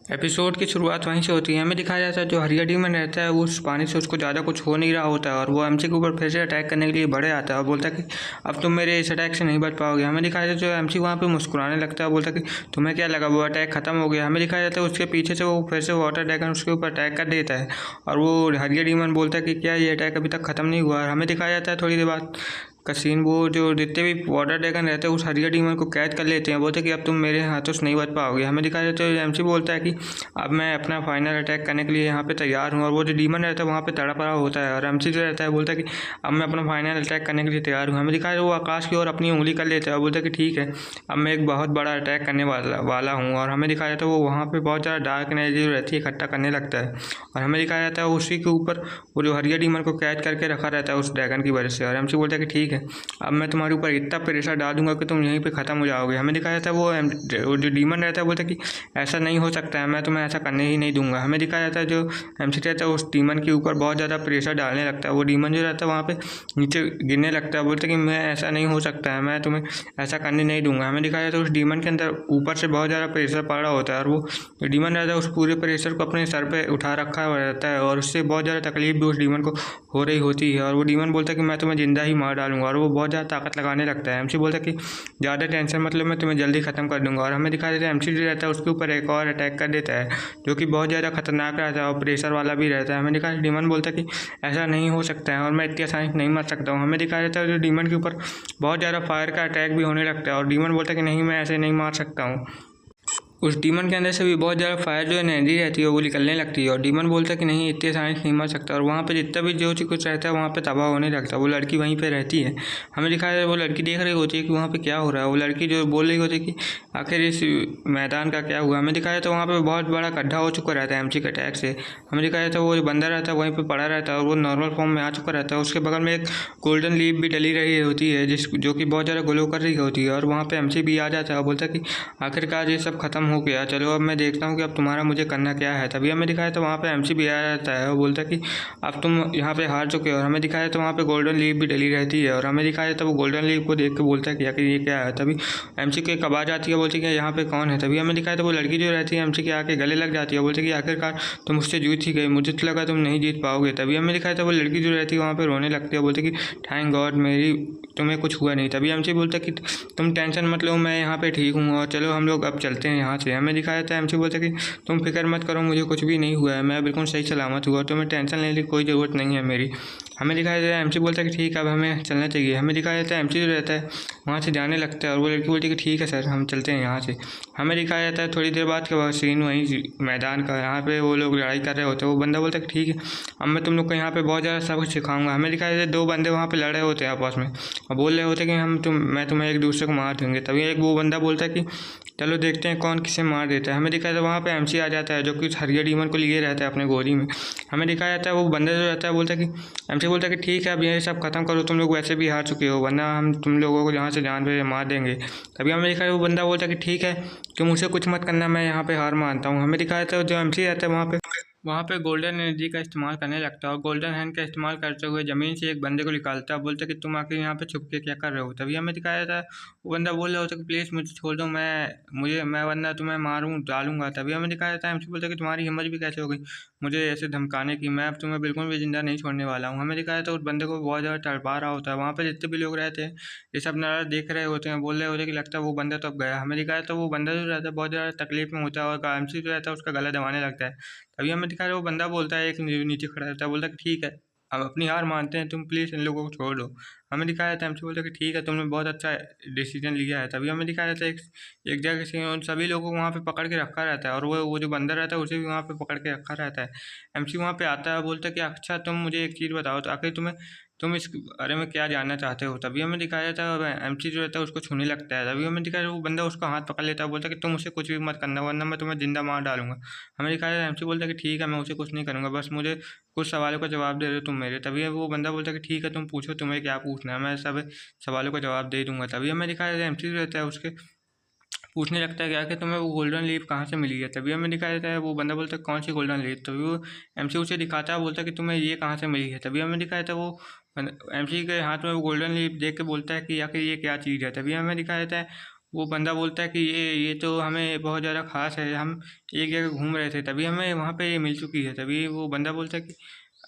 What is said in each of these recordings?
Episode की शुरुआत वहीं से होती है। हमें दिखाया जाता है जो हरिया डीमन रहता है उस पानी से उसको ज़्यादा कुछ हो नहीं रहा होता है और वो एमसी के ऊपर फिर से अटैक करने के लिए बढ़े आता है और बोलता है कि अब तुम मेरे इस अटैक से नहीं बच पाओगे। हमें दिखाया जाता है जो एमसी वहाँ पे मुस्कुराने लगता है, बोलता है कि तुम्हें क्या लगा वो अटैक खत्म हो गया। हमें दिखाया जाता है उसके पीछे से वो फिर से वाटर ड्रैगन उसके ऊपर अटैक कर देता है और वो हरिया डीमन बोलता है कि क्या ये अटैक अभी तक खत्म नहीं हुआ है। हमें दिखाया जाता है थोड़ी देर बाद का सीन, वो जो जितने भी वाटर ड्रैगन रहते हैं उस हरिया डीमन को कैद कर लेते हैं, बोलते हैं कि अब तुम मेरे हाथों से नहीं बच पाओगे। हमें दिखाया जाता है एमसी बोलता है कि अब मैं अपना फाइनल अटैक करने के लिए यहाँ पे तैयार हूँ और वो जो डीमन रहता है वहाँ पे तड़प रहा होता है और एमसी जो रहता है बोलता है कि अब मैं अपना फाइनल अटैक करने के लिए तैयार हूँ। हमें दिखाया वो आकाश की ओर अपनी उंगली कर लेता है और बोलता है कि ठीक है अब मैं एक बहुत बड़ा अटैक करने वाला हूँ। और हमें दिखाया जाता है वो वहाँ पे बहुत ज़्यादा डार्क एनर्जी जो रहती है इकट्ठा करने लगता है और हमें दिखाया जाता है उसी के ऊपर वो जो हरिया डीमन को कैद करके रखा रहता है उस ड्रैगन की वजह से। और एमसी बोलता है कि ठीक है अब मैं तुम्हारे ऊपर इतना प्रेशर डाल दूंगा कि तुम यहीं पे ख़त्म हो जाओगे। हमें दिखाया जाता है वो जो डीमन रहता है बोलता है कि ऐसा नहीं हो सकता है, मैं तुम्हें ऐसा करने ही नहीं दूंगा। हमें दिखाया जाता है जो एमसी रहता है उस डीमन के ऊपर बहुत ज़्यादा प्रेशर डालने लगता है, वो डीमन जो रहता है वहाँ पे नीचे गिरने लगता है, बोलता है कि मैं ऐसा नहीं हो सकता है, मैं तुम्हें ऐसा करने नहीं दूंगा। हमें दिखाया जाता है उस डीमन के अंदर ऊपर से बहुत ज़्यादा प्रेशर पड़ रहा होता है और वो जो डीमन रहता है उस पूरे प्रेशर को अपने सर पर उठा रखा हुआ रहता है और उससे बहुत ज़्यादा तकलीफ भी उस डीमन को हो रही होती है और वो डीमन बोलता है कि मैं तुम्हें जिंदा ही मार डालूंगा और वो बहुत ज़्यादा ताकत लगाने लगता है। एमसी बोलता है कि ज़्यादा टेंशन मतलब मैं तुम्हें जल्दी ख़त्म कर दूंगा। और हमें दिखा देता है एमसी जो रहता है उसके ऊपर एक और अटैक कर देता है जो कि बहुत ज़्यादा खतरनाक रहता है और प्रेशर वाला भी रहता है। हमें दिखा डीमन बोलता है कि ऐसा नहीं हो सकता है और मैं इतनी आसानी से नहीं मर सकता हूँ। हमें दिखाया जाता है जो डीमन के ऊपर बहुत ज़्यादा फायर का अटैक भी होने लगता है और डीमन बोलता है कि नहीं मैं ऐसे नहीं मार सकता हूँ। उस डीमन के अंदर से भी बहुत ज़्यादा फायर जो एनर्जी रहती है वो निकलने लगती है और डीमन बोलता है कि नहीं इतने आसानी से नहीं मर सकता और वहाँ पे जितना भी जो चीज़ कुछ रहता है वहाँ पे तबाह होने लगता है। वो लड़की वहीं पे रहती है। हमें दिखाया है वो लड़की देख रही होती है कि वहाँ पे क्या हो रहा है। वो लड़की जो बोल रही होती है कि आखिर इस मैदान का क्या हुआ। हमें दिखाया तो वहाँ पर बहुत बड़ा गड्ढा हो चुका रहता है एमसी के अटैक से। हमें दिखाया था वो जो बंदा रहता है वहीं पर पड़ा रहता है और वो नॉर्मल फॉर्म में आ चुका रहता है। उसके बगल में एक गोल्डन लीफ भी डली रही होती है जो कि बहुत ज़्यादा ग्लो कर रही होती है और वहाँ पर एमसी भी आ जाता है और बोलता है कि आखिरकार ये सब खत्म हो गया, चलो अब मैं देखता हूँ कि अब तुम्हारा मुझे करना क्या है। तभी हमें दिखाया तो वहाँ पे एमसी भी आ जाता है और बोलता है कि अब तुम यहाँ पे हार चुके हो। और हमें दिखाया तो वहाँ पे गोल्डन लीफ भी डली रहती है और हमें दिखाया तो वो गोल्डन लीफ को देख के बोलता है कि आखिर ये क्या है। तभी एमसी को एक आवाज़ आती है, बोलती है कि यहाँ पे कौन है। तभी हमें दिखाया तो वो लड़की जो रहती है एमसी के आके गले लग जाती है, बोलती है कि आखिरकार तुम मुझसे जीत ही गए, मुझे तो लगा तुम नहीं जीत पाओगे। तभी हमें दिखाया था वो लड़की जो रहती है वहाँ पे रोने लगती है, बोलती है कि थैंक गॉड मेरी तुम्हें कुछ हुआ नहीं। तभी एमसी बोलता है कि तुम टेंशन मत लो, मैं यहाँ पे ठीक हूँ और चलो हम लोग अब चलते हैं यहाँ से। हमें दिखाया था एमसी बोलता है कि तुम फिक्र मत करो, मुझे कुछ भी नहीं हुआ है, मैं बिल्कुल सही सलामत हुआ, तुम्हें टेंशन लेने की कोई ज़रूरत नहीं है मेरी। हमें दिखाया जाता है एमसी बोलता है कि ठीक है अब हमें चलना चाहिए। हमें दिखाया जाता है एमसी जो रहता है वहाँ से जाने लगता है और वो लड़की बोलती है कि ठीक है सर हम चलते हैं यहाँ से। हमें दिखाया जाता है थोड़ी देर बाद का सीन वहीं मैदान का, यहाँ पे वो लोग लड़ाई कर रहे होते हैं। वो बंदा बोलता है कि ठीक है अब मैं तुम लोग को यहाँ पे बहुत ज़्यादा सबक सिखाऊंगा। हमें दिखाया जाता है दो बंदे वहाँ पे लड़ रहे होते हैं आपस में और बोल रहे होते हैं कि मैं तुम्हें एक दूसरे को मार देंगे। तभी एक वो बंदा बोलता है कि चलो देखते हैं कौन किसे मार देता है। हमें दिखाया था वहाँ पे एमसी आ जाता है जो कि हरिया डीमन को लिए रहता है अपने गोदी में। हमें दिखाया जाता है वो बंदा जो रहता है बोलता है कि एमसी बोलता है कि ठीक है अब ये सब खत्म करो, तुम लोग वैसे भी हार चुके हो वरना हम तुम लोगों को यहाँ से जान पे मार देंगे। तभी हमें दिखाया वो बंदा बोलता है कि ठीक है तुम मुझसे कुछ मत करना, मैं यहाँ पे हार मानता हूँ। हमें दिखाया था जो एमसी रहता है वहाँ पे गोल्डन एनर्जी का इस्तेमाल करने लगता है और गोल्डन हैंड का इस्तेमाल करते हुए ज़मीन से एक बंदे को निकालता है, बोलता है कि तुम आखिर यहाँ पे छुप के क्या कर रहे हो। तभी हमें दिखाया था वो बंदा बोल रहा होता है कि प्लीज़ मुझे छोड़ दो, मैं वरना तुम्हें मारूँ डालूंगा। तभी हमें दिखाया था एमसी बोलता है कि तुम्हारी हिम्मत भी कैसे हो गई मुझे ऐसे धमकाने की, मैं अब तुम्हें बिल्कुल भी जिंदा नहीं छोड़ने वाला हूँ। हमें दिखाया था उस बंदे को बहुत ज़्यादा तड़पा रहा होता है। वहाँ पे जितने भी लोग रहते हैं ये सब नज़ारा देख रहे होते हैं, बोल रहे होते हैं कि लगता है वो बंदा तो अब गया। हमें दिखाया था वो बंदा जो रहता है बहुत ज़्यादा तकलीफ में होता है और एमसी जो रहता है उसका गला दबाने लगता है। तभी हमें दिखा रहा है वो बंदा बोलता है एक नीचे खड़ा रहता है, बोलता है कि ठीक है हम अपनी हार मानते हैं, तुम प्लीज़ इन लोगों को छोड़ दो। हमें दिखाया था एमसी बोलता है कि ठीक है तुमने बहुत अच्छा डिसीजन लिया है। तभी हमें दिखाया जाता है एक जगह से उन सभी लोगों को वहाँ पे पकड़ के रखा रहता है और वो जो बंदा रहता है उसे भी वहाँ पे पकड़ के रखा रहता है। एमसी वहाँ पे आता है बोलता है कि अच्छा तुम मुझे एक चीज़ बताओ तो आखिर तुम इस बारे में क्या जानना चाहते हो। तभी हमें दिखाया जाता है एमसी जो रहता है उसको छूने लगता है। तभी हमें दिखाया वो बंदा उसका हाथ पकड़ लेता है, बोलता है कि तुम उसे कुछ भी मत करना वरना मैं तुम्हें जिंदा मार डालूंगा। हमें दिखाया जाता है एमसी बोलता है कि ठीक है मैं उसे कुछ नहीं करूँगा, बस मुझे कुछ सवालों का जवाब दे दो तुम मेरे। तभी वो बंदा बोलता है कि ठीक है तुम पूछो तुम्हें क्या पूछना है, मैं सब सवालों का जवाब दे दूंगा। तभी हमें दिखाया जाता है एमसी जो रहता है उसके पूछने लगता है कि आखिर तुम्हें वो गोल्डन लीफ कहाँ से मिली है। तभी हमें दिखाया जाता है वो बंदा बोलता है कौन सी गोल्डन लीफ। तभी वो एमसी उसे दिखाता है, बोलता है कि तुम्हें ये कहाँ से मिली है। तभी हमें दिखाया था वो एमसी के हाथ में वो गोल्डन लीफ देख के बोलता है कि आखिर ये क्या चीज़ है। तभी हमें दिखाया जाता है वो बंदा बोलता है कि ये तो हमें बहुत ज़्यादा ख़ास है, हम एक जगह घूम रहे थे तभी हमें वहाँ पे ये मिल चुकी है। तभी वो बंदा बोलता है कि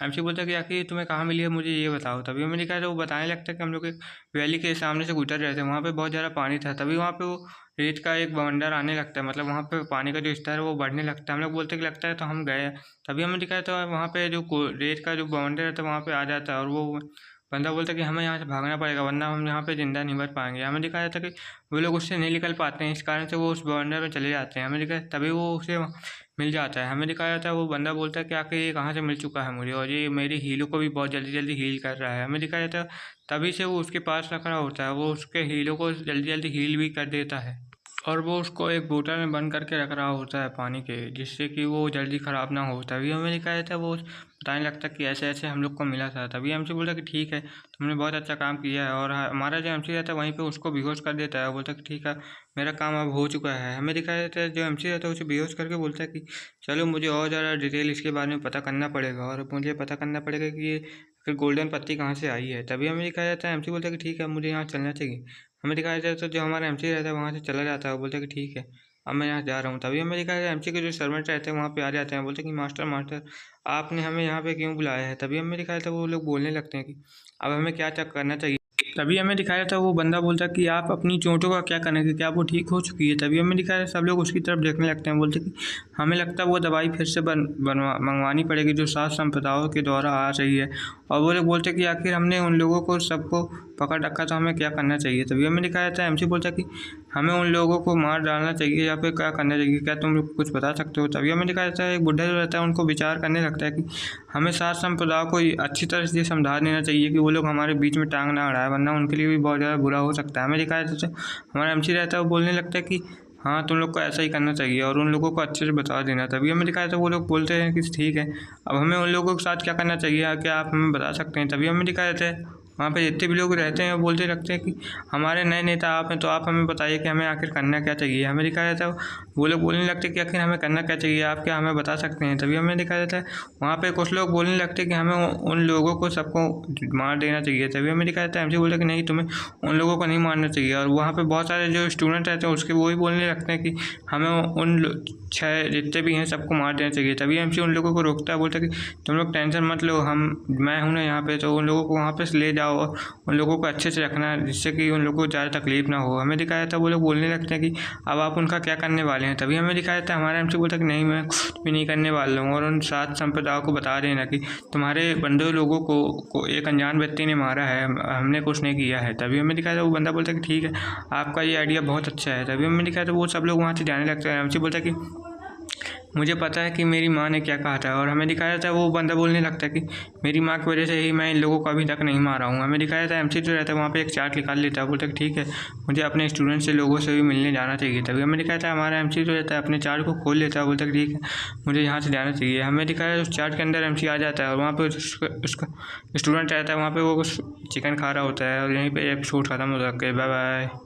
एमसी बोलता है कि आखिर तुम्हें कहाँ मिली है, मुझे ये बताओ। तभी मैंने कहा था वो बताने लगता है कि हम लोग एक वैली के सामने से गुजर रहे थे, वहाँ पे बहुत ज़्यादा पानी था। तभी वहाँ पे वो रेत का एक बवंडर आने लगता है, मतलब वहाँ पे पानी का जो स्तर है वो बढ़ने लगता है। हम लोग बोलते हैं कि लगता है तो हम गए। तभी हमें दिखाया था वहाँ पे जो रेत का जो बवंडर था वहाँ पे आ जाता है और वो बंदा बोलता है कि हमें यहाँ से भागना पड़ेगा वरना हम यहाँ पे ज़िंदा नहीं बच पाएंगे। हमें दिखाया था कि वो लोग उससे नहीं निकल पाते हैं, इस कारण से वो उस बवंडर में चले जाते हैं। हमें दिखाया तभी वो उसे मिल जाता है। हमें दिखाया जाता है वो बंदा बोलता है कि आखिर ये कहाँ से मिल चुका है मुझे, और ये मेरी हीलों को भी बहुत जल्दी जल्दी हील कर रहा है। हमें दिखाया जाता है तभी से वो उसके पास रखा होता है, वो उसके हीलों को जल्दी जल्दी हील भी कर देता है और वो उसको एक बोतल में बंद करके रख रहा होता है पानी के, जिससे कि वो जल्दी ख़राब ना हो। तभी हमें दिखाया जाता है वो बताने लगता है कि ऐसे ऐसे हम लोग को मिला था। तभी हमसे बोलता कि ठीक है तुमने बहुत अच्छा काम किया है, और हमारा जो एमसी रहता है वहीं पे उसको बेहोश कर देता है। बोलता है कि ठीक है मेरा काम अब हो चुका है। हमें दिखाया जाता है जो एमसी रहता है उसे बेहोश करके बोलता है कि चलो मुझे और ज़्यादा डिटेल इसके बारे में पता करना पड़ेगा, और मुझे पता करना पड़ेगा कि ये फिर गोल्डन पत्ती कहाँ से आई है। तभी हमें दिखाया जाता है एमसी बोलता है कि ठीक है मुझे यहाँ चलना चाहिए। हमें दिखाया जाता है तो जो हमारा एमसी रहता है वहाँ से चला जाता है, वो बोलता है कि ठीक है अब मैं यहाँ जा रहा हूँ। तभी हमें दिखाया जाता है एमसी के जो सर्वेंट रहते हैं वहाँ पे आ जाते हैं, बोलते हैं कि मास्टर मास्टर आपने हमें यहाँ पे क्यों बुलाया है। तभी हमें दिखाया था वो लोग बोलने लगते हैं कि अब हमें क्या करना चाहिए। तभी हमें दिखाया था वो बंदा बोलता है कि आप अपनी चोटों का क्या करेंगे, क्या वो ठीक हो चुकी है। तभी हमें दिखाया सब लोग उसकी तरफ देखने लगते हैं, बोलते कि हमें लगता है वो दवाई फिर से मंगवानी पड़ेगी जो 7 संप्रदायों के द्वारा आ रही है। और वो लोग बोलते कि आखिर हमने उन लोगों को सबको पकड़ रखा तो हमें क्या करना चाहिए। तभी हमें दिखाया था एमसी बोलता कि हमें उन लोगों को मार डालना चाहिए या फिर क्या करना चाहिए, क्या तुम लोग कुछ बता सकते हो। तभी हमें दिखाया जाता है एक बुढ़ा जो रहता है उनको विचार करने लगता है कि हमें 7 संप्रदायों को अच्छी तरह से समझा देना चाहिए कि वो लोग हमारे बीच में टांग ना अड़ाए, वरना उनके लिए भी बहुत ज़्यादा बुरा हो सकता है। हमें दिखाया जाता है हमारा एमसी रहता है वो बोलने लगता है कि हाँ तुम लोग को ऐसा ही करना चाहिए और उन लोगों को अच्छे से बता देना। तभी हमें दिखाया था वो लोग बोलते हैं कि ठीक है अब हमें उन लोगों के साथ क्या करना चाहिए, क्या आप हमें बता सकते हैं। तभी हमें दिखाया जाता है वहाँ पे जितने भी लोग रहते हैं बोलते रखते हैं कि हमारे नए नेता आप हैं तो आप हमें बताइए कि हमें आखिर करना क्या चाहिए। हमें दिखाया जाता है वो लोग बोलने लगते हैं कि आखिर हमें करना क्या चाहिए, आप क्या हमें बता सकते हैं। तभी हमें दिखाया जाता है वहाँ पे कुछ लोग बोलने लगते हैं कि हमें उन लोगों को सबको मार देना चाहिए। तभी हमें दिखाया जाता है एमसी बोलता है कि नहीं तुम्हें उन लोगों को नहीं मारना चाहिए। और वहाँ पे बहुत सारे जो स्टूडेंट रहते हैं उसके वो ही बोलने लगते हैं कि हमें उन 6 जितने भी हैं सबको मार देना चाहिए। तभी एमसी उन लोगों को रोकता है, बोलता है कि तुम लोग टेंशन मत लो, मैं हूँ ना यहाँ पे, तो उन लोगों को वहाँ पे से ले जाओ और उन लोगों को अच्छे से रखना जिससे कि उन लोगों को ज़्यादा तकलीफ ना हो। हमें दिखाया जाता है वो लोग बोलने लगते हैं कि अब आप उनका क्या करने वाले हैं। तभी हमें दिखाया जाता है हमारा एमसी बोलता है कि नहीं मैं कुछ भी नहीं करने वाला हूँ, और उन 7 संप्रदायों को बता देना कि तुम्हारे बंदे लोगों को एक अनजान व्यक्ति ने मारा है, हमने कुछ नहीं किया है। तभी हमें दिखाया था वो बंदा बोलता है कि ठीक है आपका ये आइडिया बहुत अच्छा है। तभी हमें दिखाया था वो सब लोग वहाँ से जाने लगते हैं। एमसी बोलता है कि मुझे पता है कि मेरी माँ ने क्या कहा था। और हमें दिखाया जाता है वो बंदा बोलने लगता है कि मेरी माँ की वजह से ही मैं इन लोगों को अभी तक नहीं मारा हूँ। हमें दिखाया जाता है एमसी जो रहता है वहाँ पे एक चार्ट निकाल लेता है, बोलता है ठीक है मुझे अपने स्टूडेंट से लोगों से भी मिलने जाना चाहिए। तभी हमें दिखाया जाता है हमारा एमसी जो रहता है अपने चार्ट को खोल लेता है, बोलता है ठीक है मुझे यहाँ से जाना चाहिए। हमें दिखाया उस चार्ट के अंदर एमसी आ जाता है और वहाँ पर उसका स्टूडेंट रहता है वहाँ पर वो चिकन खा रहा होता है। और यहीं पर एपिसोड ख़त्म हो जाता है। Bye bye.